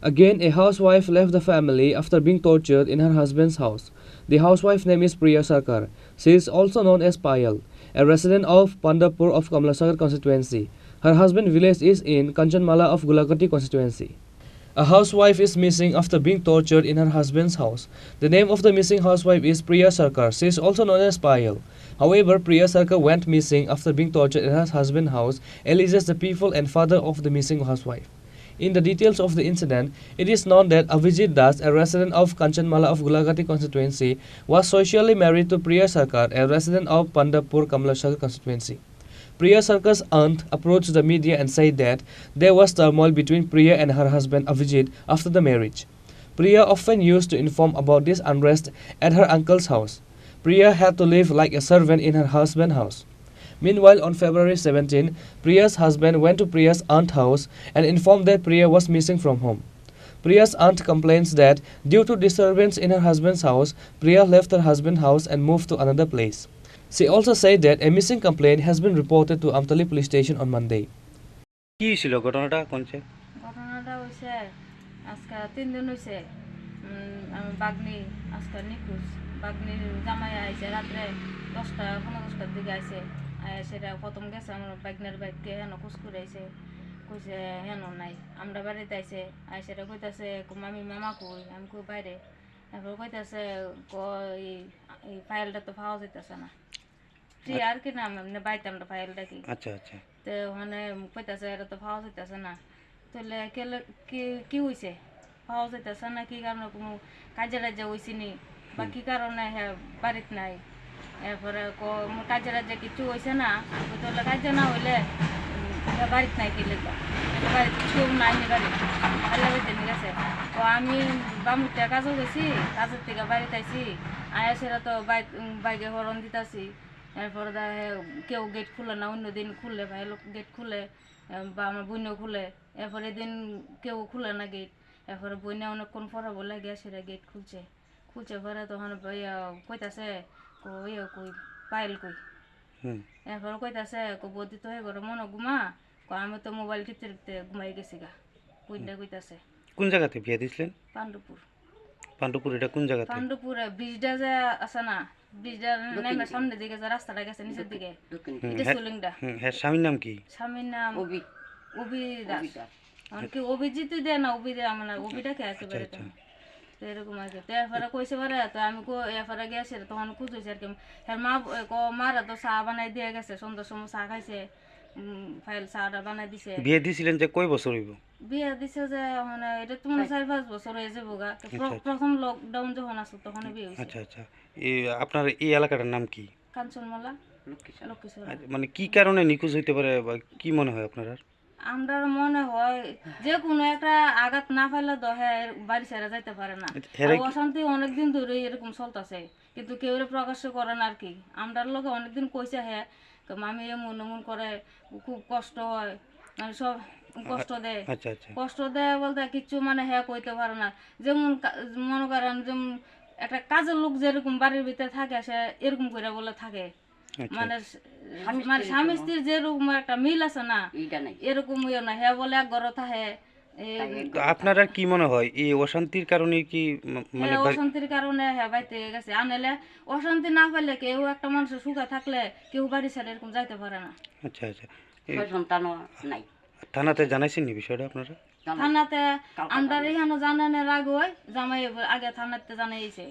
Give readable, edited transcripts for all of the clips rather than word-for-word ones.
Again, a housewife left the family after being tortured in her husband's house. The housewife's name is Priya Sarkar. She is also known as Payal, a resident of Pandharpur of Kamlasagar constituency. Her husband's village is in Kanchanmala of Gulagati constituency. A housewife is missing after being tortured in her husband's house. The name of the missing housewife is Priya Sarkar. She is also known as Payal. However, Priya Sarkar went missing after being tortured in her husband's house, alleges the people and father of the missing housewife. In the details of the incident, it is known that Avijit Das, a resident of Kanchanmala of Gulagati constituency, was socially married to Priya Sarkar, a resident of Pandharpur Kamlasagar constituency. Priya Sarkar's aunt approached the media and said that there was turmoil between Priya and her husband Avijit after the marriage. Priya often used to inform about this unrest at her uncle's house. Priya had to live like a servant in her husband's house. Meanwhile, on February 17, Priya's husband went to Priya's aunt's house and informed that Priya was missing from home. Priya's aunt complains that due to disturbance in her husband's house, Priya left her husband's house and moved to another place. She also said that a missing complaint has been reported to Amtali police station on Monday. কি ছিল ঘটনাটা কোনছে? ঘটনাটা হইছে আজকে 3 দিন হইছে আমি বাগনি আজকে নিখোঁজ বাগনি জামাই আইছে রাতে 10টা 15টার দিকে আইছে সেটা প্রথম গেছে আমার বাগনের বাইককে হেন খোঁজ করে আইছে কইছে হেন নাই আমরা বাড়িতে আইছে আইছেটা কইতাছে মামি মামা কই আমি কই বাইরে তারপর কইতাছে এই ফাইলটা তো পাওয়া যাইতাছে না আর কি নাম এমনি বাইতে আমরা ফাইলটা কি আচ্ছা আচ্ছা তো মানে কইতাছে এটা তো পাওয়া যাইতাছে না তাহলে কি হইছে পাওয়া যাইতাছে না কি কারণে কোনো কাজে রাজ্যে হইছে নি বা কি কারণে হ্যাঁ বাড়িতে নাই এরপরে কাজে রাজ্যে কিছু হইছে না তাহলে কাজে না হইলে বাড়িতে নাই কি লেখা বাড়িতে কেউ নাই নি বাড়ি আল্লাহ বাড়িতে নিয়ে গেছে তো আমি বামুরটা কাজও গেছি কাজের থেকে বাড়িতে আইছি আয়া সেটা তো বাইকে হরণ দিতেছি এরপরে কেউ গেট খুলে না অন্য দিন খুললে ভাই লোক গেট খুলে বা আমার বোনও খুলে এরপরে দিন কেউ খুলে না গেট এরপরে বোনে অনেকক্ষণ পরে বলে গিয়ে সেটা গেট খুলছে পরে তখন কইতাছে কই পাইল কই এরপরে কইতাছে বদি তো হয়ে গেল মনে ঘুমা আমি তো মোবাইল টিপতে টিপতে ঘুমাই গেছি গা বোনটা কইতাছে কোন জায়গাতে বিয়ে দিছিলেন? পাণ্ডুপুর। পাণ্ডুপুর এটা কোন জায়গাতে? পাণ্ডুপুরে ব্রিজটা যে আছে না ব্রিজটার নামের সামনের দিকে যে রাস্তাটা গেছে নিচের দিকে এটা সুলিংটা। হ্যাঁ স্বামীর নাম কি? স্বামীর নাম অভি দাস। কি অভিজিৎ দেয় না অভি দেয় আমার অভিটাকে একেবারে তো এরকম আছে তো এরপরে কইছে পারে তো আমি এরপরে গেছে তখন খুঁজেছি আর কি মারা তো চা বানাই দিয়ে গেছে সন্ধ্যার সময় চা খাইছে ফাইল চাটা বানাই দিছে। বিয়ে দিছিলেন যে কয় বছর হইব? বিয়ে দিছে যে মানে এটা তো মানে 4-5 বছর হয়ে যাবো গা প্রথম লকডাউন যখন আসলো তখন বিয়ে হয়েছে। আচ্ছা আচ্ছা আপনার এই এলাকাটার নাম কি? কাঞ্চনমালা লক্ষ্মীশ্বর। মানে কি কারণে নিখোঁজ হইতে পারে বা কি মনে হয় আপনার? আমরা মনে হয় যে কোনো একটা আঘাত না পাইলে তো হ্যাঁ বাড়ি ছেড়ে যাইতে পারে না। অশান্তি অনেকদিন ধরে এরকম চলতেছে কিন্তু কেউ প্রকাশ করে না আর কি। আমরা লোকে অনেকদিন কইছে হ্যাঁ মামি এমন এমন করে খুব কষ্ট হয় মানে সব কষ্ট দেয়। কষ্ট দেয় বলতে কিছু মানে হ্যাঁ কইতে পারে না। যেমন মনে করেন যেমন একটা কাজের লোক যেরকম বাড়ির ভিতরে থাকে সে এরকম করে বলে থাকে মানে স্বামী স্ত্রীর যেরকম একটা মিল আছে না এরকম না হ্যাঁ বলে এক ঘর থাকে। আপনার কি মনে হয় এই অশান্তির কারণে কি মানে অশান্তির কারণে হ্যাঁ বাইতে গেছে আনলে অশান্তি না পেলে কেউ একটা মানুষের সুখে থাকলে কেউ বাড়ি ছেড়ে এরকম যাইতে পারে না। আচ্ছা আচ্ছা থানাতে জানাইছেন নি বিষয়টা আপনারা? থানাতে আমরা এখানে জানানোর আগে জামাই আগে থানাতে জানাইছে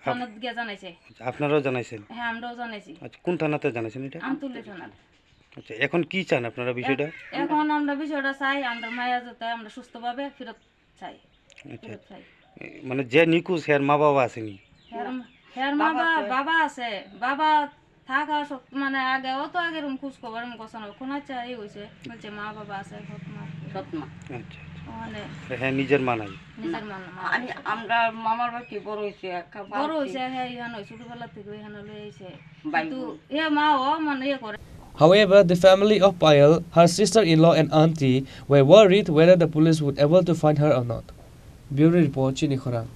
থানাতে গিয়ে জানাইছে। আপনারাও জানাইছেন? হ্যাঁ আমরাও জানাইছি। আচ্ছা কোন থানাতে জানাইছেন এটা? আমতলী থানাতে। আচ্ছা এখন কি চান আপনারা বিষয়টা? এখন আমরা বিষয়টা চাই আমরা মায়া যাতে আমরা সুস্থভাবে ফেরত চাই। আচ্ছা মানে যে নিখোঁজ এর মা বাবা আসেনি? এর মা বাবা আছে বাবা থাকা মানে আগে অত আগের খোঁজ খবর কোন কোন আচ্ছা এই হয়েছে বলছে মা বাবা আছে সৎমা। আচ্ছা হ্যাঁ নিজের মা নাই? নিজের মা আমরা মামার বাড়ি বড় হয়েছে হ্যাঁ এখানে ছোটবেলা থেকে এখানে লয়ে আইছে কিন্তু এ মা ও মানে ইয়ে করে। However, the family of Payal, her sister-in-law and auntie were worried whether the police would able to find her or not. Bureau report, Chini, Khorang.